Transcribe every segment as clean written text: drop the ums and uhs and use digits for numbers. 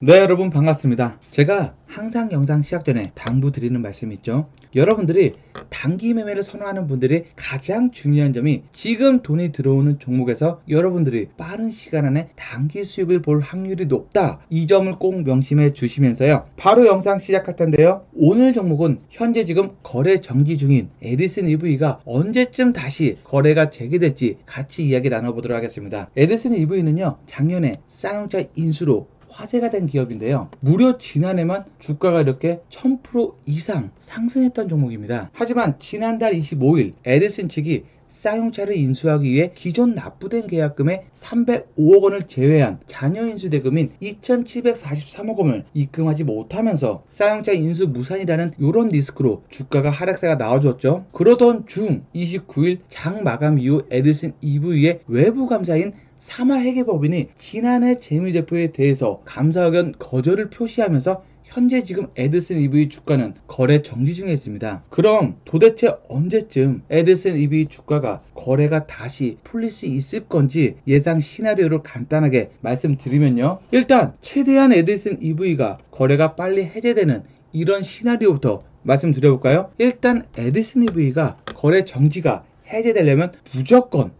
네, 여러분 반갑습니다. 제가 항상 영상 시작 전에 당부드리는 말씀이 있죠. 여러분들이 단기 매매를 선호하는 분들이 가장 중요한 점이 지금 돈이 들어오는 종목에서 여러분들이 빠른 시간 안에 단기 수익을 볼 확률이 높다. 이 점을 꼭 명심해 주시면서요. 바로 영상 시작할 텐데요. 오늘 종목은 현재 지금 거래 정지 중인 에디슨 EV가 언제쯤 다시 거래가 재개될지 같이 이야기 나눠보도록 하겠습니다. 에디슨 EV는요, 작년에 쌍용차 인수로 화제가 된 기업인데요. 무려 지난해만 주가가 이렇게 1000% 이상 상승했던 종목입니다. 하지만 지난달 25일 에디슨 측이 쌍용차를 인수하기 위해 기존 납부된 계약금의 305억 원을 제외한 잔여 인수 대금인 2743억 원을 입금하지 못하면서 쌍용차 인수 무산이라는 이런 리스크로 주가가 하락세가 나와주었죠. 그러던 중 29일 장 마감 이후 에디슨 EV의 외부 감사인 사마회계법인이 지난해 재무제표에 대해서 감사 의견 거절을 표시하면서 현재 지금 에디슨 EV 주가는 거래 정지 중에 있습니다. 그럼 도대체 언제쯤 에디슨 EV 주가가 거래가 다시 풀릴 수 있을 건지 예상 시나리오를 간단하게 말씀드리면요. 일단 최대한 에디슨 EV가 거래가 빨리 해제되는 이런 시나리오부터 말씀드려볼까요? 일단 에디슨 EV가 거래 정지가 해제되려면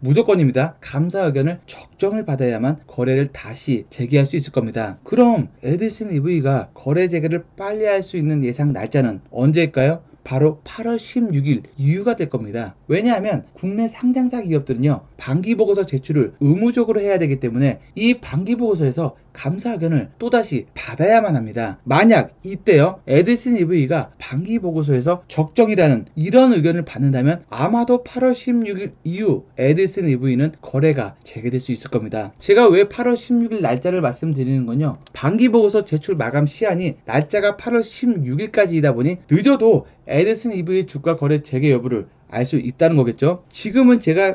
무조건입니다. 감사 의견을 적정을 받아야만 거래를 다시 재개할 수 있을 겁니다. 그럼 에디슨 EV가 거래 재개를 빨리 할 수 있는 예상 날짜는 언제일까요? 바로 8월 16일 이후가 될 겁니다. 왜냐하면 국내 상장사 기업들은요, 반기보고서 제출을 의무적으로 해야 되기 때문에 이 반기보고서에서 감사 의견을 또다시 받아야만 합니다. 만약 이때요, 에디슨 EV가 반기보고서에서 적정이라는 이런 의견을 받는다면 아마도 8월 16일 이후 에디슨 EV는 거래가 재개될 수 있을 겁니다. 제가 왜 8월 16일 날짜를 말씀드리는 건요, 반기보고서 제출 마감 시한이 날짜가 8월 16일까지이다 보니 늦어도 에디슨 EV의 주가 거래 재개 여부를 알 수 있다는 거겠죠. 지금 제가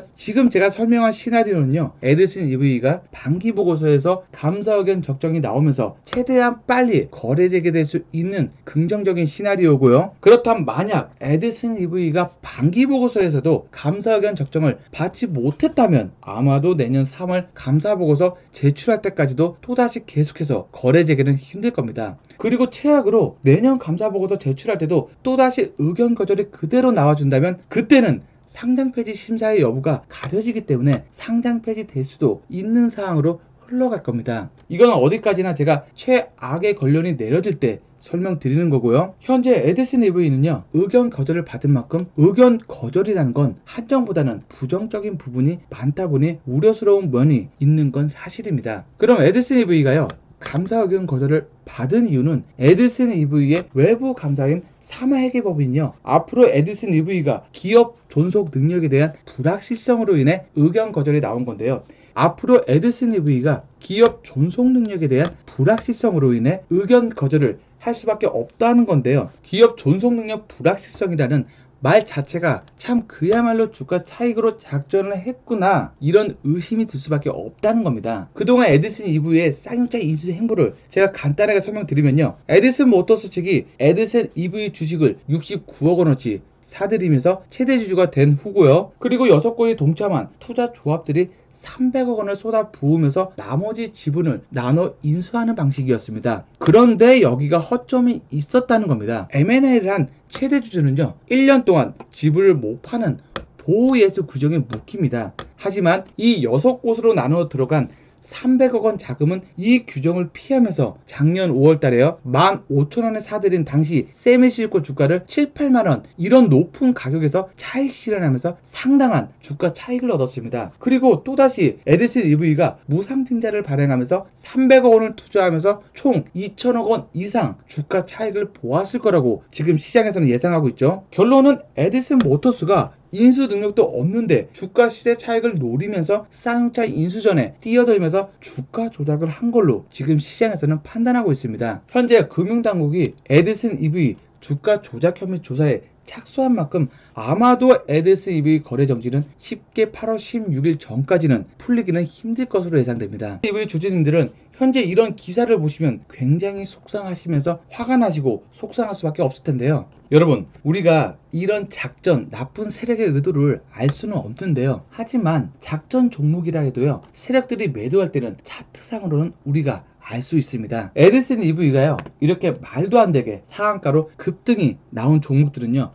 설명한 시나리오는요, 에디슨 EV가 반기 보고서에서 감사 의견 적정이 나오면서 최대한 빨리 거래 재개될 수 있는 긍정적인 시나리오고요. 그렇다면 만약 에디슨 EV가 반기 보고서에서도 감사 의견 적정을 받지 못했다면 아마도 내년 3월 감사 보고서 제출할 때까지도 또다시 계속해서 거래 재개는 힘들 겁니다. 그리고 최악으로 내년 감사 보고서 제출할 때도 또다시 의견 거절이 그대로 나와준다면 그때는 상장 폐지 심사의 여부가 가려지기 때문에 상장 폐지 될 수도 있는 사항으로 흘러갈 겁니다. 이건 어디까지나 제가 최악의 결론이 내려질 때 설명드리는 거고요. 현재 에디슨 EV는요, 의견 거절을 받은 만큼 의견 거절이라는 건 한정보다는 부정적인 부분이 많다 보니 우려스러운 면이 있는 건 사실입니다. 그럼 에디슨 EV가요, 감사 의견 거절을 받은 이유는 에디슨 EV의 외부 감사인 사마회계법인이요, 앞으로 에디슨 EV가 기업 존속 능력에 대한 불확실성으로 인해 의견 거절이 나온 건데요. 앞으로 에디슨 EV가 기업 존속 능력에 대한 불확실성으로 인해 의견 거절을 할 수밖에 없다는 건데요. 기업 존속 능력 불확실성이라는 말 자체가 참 그야말로 주가 차익으로 작전을 했구나, 이런 의심이 들 수밖에 없다는 겁니다. 그동안 에디슨 EV의 쌍용차 인수 행보를 제가 간단하게 설명드리면요, 에디슨 모터스 측이 에디슨 EV 주식을 69억 원어치 사들이면서 최대 주주가 된 후고요. 그리고 6곳이 동참한 투자 조합들이 300억 원을 쏟아 부으면서 나머지 지분을 나눠 인수하는 방식이었습니다. 그런데 여기가 허점이 있었다는 겁니다. M&A를 한 최대 주주는요, 1년 동안 지분을 못 파는 보호예수 규정에 묶입니다. 하지만 이 6곳으로 나눠 들어간 300억 원 자금은 이 규정을 피하면서 작년 5월 달에요, 15,000원에 사들인 당시 세미실코 주가를 7, 8만원 이런 높은 가격에서 차익 실현하면서 상당한 주가 차익을 얻었습니다. 그리고 또다시 에디슨 EV가 무상증자를 발행하면서 300억 원을 투자하면서 총 2,000억 원 이상 주가 차익을 보았을 거라고 지금 시장에서는 예상하고 있죠. 결론은 에디슨 모터스가 인수 능력도 없는데 주가 시세 차익을 노리면서 쌍용차 인수 전에 뛰어들면서 주가 조작을 한 걸로 지금 시장에서는 판단하고 있습니다. 현재 금융당국이 에디슨 EV 주가 조작 혐의 조사에 착수한 만큼 아마도 에디슨 EV 거래 정지는 쉽게 8월 16일 전까지는 풀리기는 힘들 것으로 예상됩니다. EV 주주님들은 현재 이런 기사를 보시면 굉장히 속상하시면서 화가 나시고 속상할 수밖에 없을 텐데요. 여러분, 우리가 이런 작전, 나쁜 세력의 의도를 알 수는 없는데요. 하지만 작전 종목이라 해도요, 세력들이 매도할 때는 차트상으로는 우리가 알 수 있습니다. 에디슨 EV가요, 이렇게 말도 안 되게 상한가로 급등이 나온 종목들은요,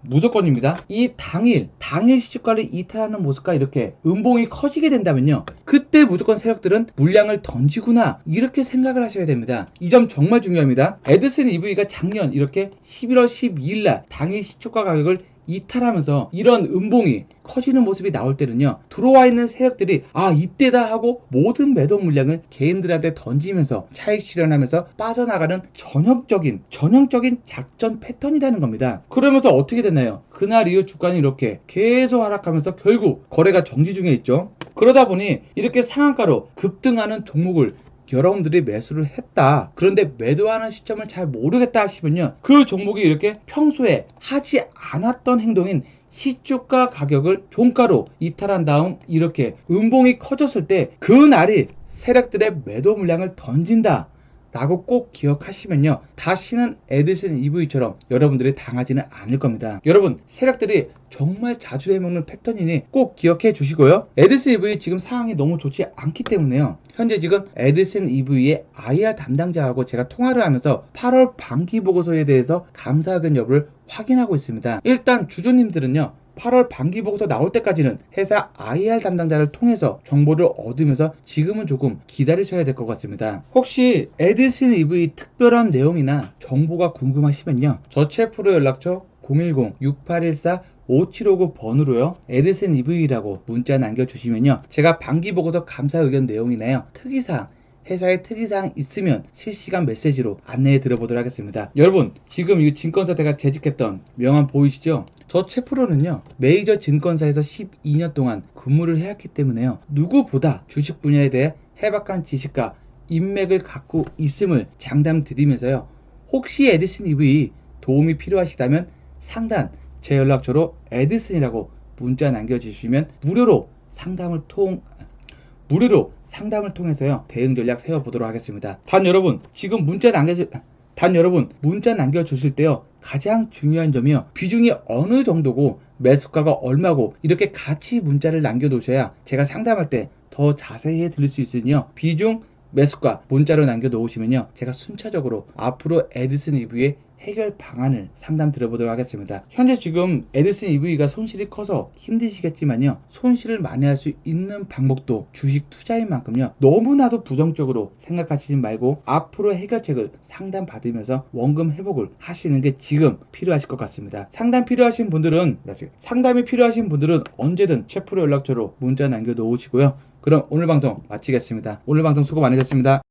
무조건입니다. 이 당일 시초가를 이탈하는 모습과 이렇게 음봉이 커지게 된다면요, 그때 무조건 세력들은 물량을 던지구나, 이렇게 생각을 하셔야 됩니다. 이 점 정말 중요합니다. 에디슨 EV가 작년 이렇게 11월 12일 날 당일 시초가 가격을 이탈하면서 이런 음봉이 커지는 모습이 나올 때는요, 들어와 있는 세력들이 이때다 하고 모든 매도 물량을 개인들한테 던지면서 차익 실현하면서 빠져나가는 전형적인 작전 패턴이라는 겁니다. 그러면서 어떻게 됐나요? 그날 이후 주가는 이렇게 계속 하락하면서 결국 거래가 정지 중에 있죠. 그러다 보니 이렇게 상한가로 급등하는 종목을 여러분들이 매수를 했다, 그런데 매도하는 시점을 잘 모르겠다 하시면요, 그 종목이 이렇게 평소에 하지 않았던 행동인 시초가 가격을 종가로 이탈한 다음 이렇게 음봉이 커졌을 때 그날이 세력들의 매도 물량을 던진다 라고 꼭 기억하시면요, 다시는 에디슨 EV처럼 여러분들이 당하지는 않을 겁니다. 여러분, 세력들이 정말 자주 해먹는 패턴이니 꼭 기억해 주시고요. 에디슨 EV 지금 상황이 너무 좋지 않기 때문에요, 현재 지금 에디슨 EV의 IR 담당자하고 제가 통화를 하면서 8월 반기 보고서에 대해서 감사 의견 여부를 확인하고 있습니다. 일단 주주님들은요, 8월 반기 보고서 나올 때까지는 회사 IR 담당자를 통해서 정보를 얻으면서 지금은 조금 기다리셔야 될 것 같습니다. 혹시 에디슨 EV 특별한 내용이나 정보가 궁금하시면요, 저체 프로 연락처 010-6814-5759 번으로요, 에디슨 EV라고 문자 남겨주시면요, 제가 반기 보고서 감사 의견 내용이나요, 특이사항, 회사의 특이사항 있으면 실시간 메시지로 안내해 드려보도록 하겠습니다. 여러분, 지금 이 증권사 제가 재직했던 명함 보이시죠? 저 최프로는요, 메이저 증권사에서 12년 동안 근무를 해왔기 때문에요, 누구보다 주식 분야에 대해 해박한 지식과 인맥을 갖고 있음을 장담드리면서요, 혹시 에디슨 EV 도움이 필요하시다면 상단 제 연락처로 에디슨이라고 문자 남겨주시면 무료로 상담을 통해서요, 대응 전략 세워보도록 하겠습니다. 단 여러분, 문자 남겨주실 때요, 가장 중요한 점이요, 비중이 어느 정도고 매수가가 얼마고 이렇게 같이 문자를 남겨놓으셔야 제가 상담할 때 더 자세히 들을 수 있으니요, 비중, 매수가 문자로 남겨놓으시면요, 제가 순차적으로 앞으로 에디슨 EV의 해결 방안을 상담 드려보도록 하겠습니다. 현재 지금 에디슨 EV가 손실이 커서 힘드시겠지만요, 손실을 만회할 수 있는 방법도 주식 투자인 만큼요, 너무나도 부정적으로 생각하시지 말고 앞으로 해결책을 상담 받으면서 원금 회복을 하시는 게 지금 필요하실 것 같습니다. 상담이 필요하신 분들은 언제든 최프로 연락처로 문자 남겨 놓으시고요. 그럼 오늘 방송 마치겠습니다. 오늘 방송 수고 많으셨습니다.